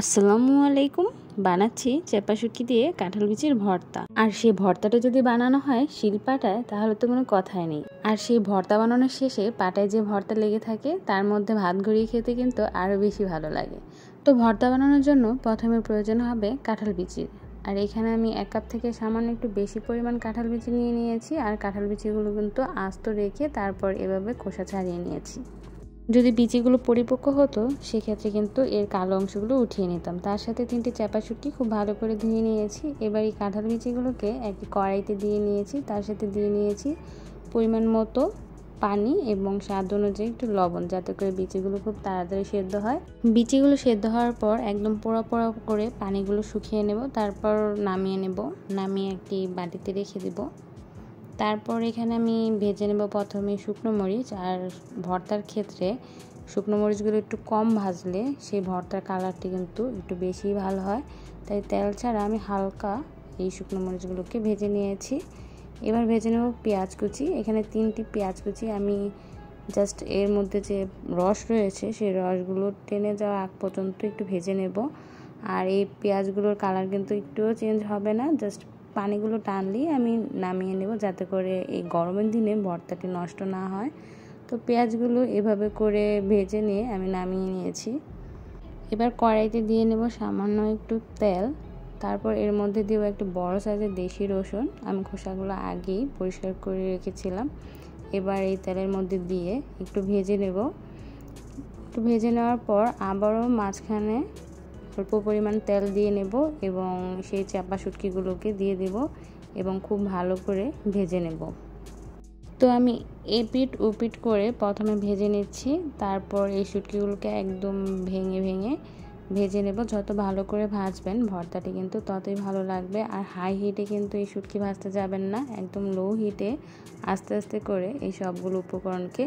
আসসালামু আলাইকুম। বানাচ্ছি চেপা শুটকি দিয়ে কাঁঠাল বিচির ভর্তা। আর সেই ভর্তাটা যদি বানানো হয় শিলপাটায় তাহলে তো কোনো কথাই নেই। আর সেই ভর্তা বানানোর শেষে পাটায় যে ভর্তা লেগে থাকে তার মধ্যে ভাত গড়িয়ে খেতে কিন্তু আরও বেশি ভালো লাগে। তো ভর্তা বানানোর জন্য প্রথমে প্রয়োজন হবে কাঁঠাল বিচির। আর এখানে আমি 1 কাপ থেকে সামান্য একটু বেশি পরিমাণ কাঁঠাল বিচি নিয়ে নিয়েছি। আর কাঁঠাল বিচিগুলো কিন্তু আস্ত রেখে তারপর এভাবে খোসা ছাড়িয়ে নিয়েছি। যদি বিচিগুলো পরিপক্ক হতো সেক্ষেত্রে কিন্তু এর কালো অংশগুলো উঠিয়ে নিতাম। তার সাথে 3টি চাপা শুটকি খুব ভালো করে ধুয়ে নিয়েছি। এবার এই কাঁঠাল বিচিগুলোকে একটি কড়াইতে দিয়ে নিয়েছি। তার সাথে দিয়ে নিয়েছি পরিমাণ মতো পানি এবং স্বাদ অনুযায়ী একটু লবণ, যাতে করে বিচিগুলো খুব তাড়াতাড়ি সেদ্ধ হয়। বিচিগুলো সেদ্ধ হওয়ার পর একদম পোড়া পোড়া করে পানিগুলো শুকিয়ে নেব। তারপর নামিয়ে একটি বাটিতে রেখে দেব। তারপর এখানে আমি ভেজে নেব প্রথমে শুকনো মরিচ। আর ভর্তার ক্ষেত্রে শুকনো মরিচগুলো একটু কম ভাজলে সেই ভর্তার কালারটি কিন্তু একটু বেশি ভালো হয়। তাই তেল ছাড়া আমি হালকা এই শুকনো মরিচগুলোকে ভেজে নিয়েছি। এবার ভেজে নেব পেঁয়াজ কুচি। এখানে 3টি পেঁয়াজ কুচি আমি জাস্ট এর মধ্যে যে রস রয়েছে সেই রসগুলো টেনে যাওয়া আগ পর্যন্ত একটু ভেজে নেব। আর এই পেঁয়াজগুলোর কালার কিন্তু একটুও চেঞ্জ হবে না, জাস্ট পানিগুলো টানলেই আমি নামিয়ে নেব, যাতে করে এই গরমের দিনে ভর্তাটি নষ্ট না হয়। তো পেঁয়াজগুলো এভাবে করে ভেজে নিয়ে আমি নামিয়ে নিয়েছি। এবার কড়াইতে দিয়ে নেব সামান্য একটু তেল। তারপর এর মধ্যে দেব একটু বড় সাইজের দেশি রসুন, আমি খোসাগুলো আগেই পরিষ্কার করে রেখেছিলাম। এবার এই তেলের মধ্যে দিয়ে একটু ভেজে নেব। একটু ভেজে নেওয়ার পর আবারও মাঝখানে অল্প পরিমাণ তেল দিয়ে নেব এবং সেই চাপা শুটকিগুলোকে দিয়ে দেব এবং খুব ভালো করে ভেজে নেব। তো আমি এপিট ওপিট করে প্রথমে ভেজে নিচ্ছি। তারপর এই শুটকিগুলোকে একদম ভেঙে ভেঙে ভেজে নেব। যত ভালো করে ভাজবেন ভর্তাটি কিন্তু ততই ভালো লাগবে। আর হাই হিটে কিন্তু এই শুটকি ভাজতে যাবেন না, একদম লো হিটে আস্তে আস্তে করে এই সবগুলো উপকরণকে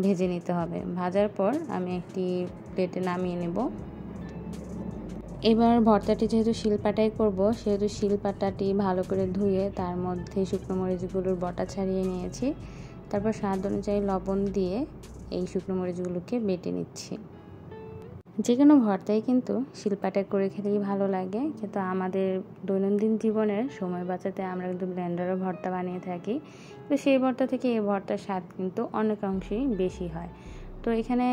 ভেজে নিতে হবে। ভাজার পর আমি একটি প্লেটে নামিয়ে নেব। এবার ভর্তাটি যেহেতু শিলপাটায় করব সেহেতু শিলপাটাটি ভালো করে ধুয়ে তার মধ্যে শুকনো মরিচগুলোর বটা ছাড়িয়ে নিয়েছি। তারপর স্বাদ অনুযায়ী লবণ দিয়ে এই শুকনো মরিচগুলোকে বেটে নিচ্ছি। যে কোনো ভর্তাই কিন্তু শিলপাটায় করে খেলেই ভালো লাগে, কিন্তু আমাদের দৈনন্দিন জীবনের সময় বাঁচাতে আমরা কিন্তু ব্লেন্ডারে ভর্তা বানিয়ে থাকি। তো সেই ভর্তা থেকে এই ভর্তার স্বাদ কিন্তু অনেকাংশেই বেশি হয়। তো এখানে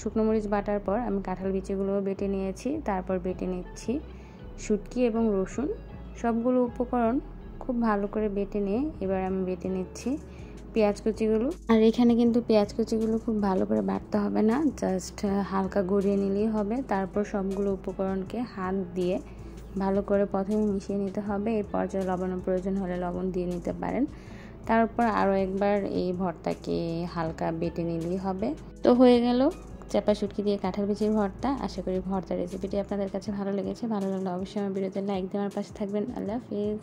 শুকনো মরিচ বাটার পর আমি কাঁঠাল বিচিগুলোও বেটে নিয়েছি। তারপর বেটে নিচ্ছি শুটকি এবং রসুন, সবগুলো উপকরণ খুব ভালো করে বেটে নিয়ে এবার আমি বেটে নিচ্ছি পেঁয়াজ কুচিগুলো। আর এখানে কিন্তু পেঁয়াজ কুচিগুলো খুব ভালো করে বাটতে হবে না, জাস্ট হালকা গড়িয়ে নিলেই হবে। তারপর সবগুলো উপকরণকে হাত দিয়ে ভালো করে প্রথমে মিশিয়ে নিতে হবে। এই পর্যায়ে লবণের প্রয়োজন হলে লবণ দিয়ে নিতে পারেন। তারপর আরও একবার এই ভর্তাকে হালকা বেটে নিলেই হবে। তো হয়ে গেল চাপা শুটকি দিয়ে কাঁঠাল বিচির ভর্তা। আশা করি ভর্তা রেসিপিটি আপনাদের কাছে ভালো লেগেছে। ভালো লাগলে অবশ্যই আমার ভিডিওতে লাইক দিয়ে আমার পাশে থাকবেন। আল্লাহ হাফেজ।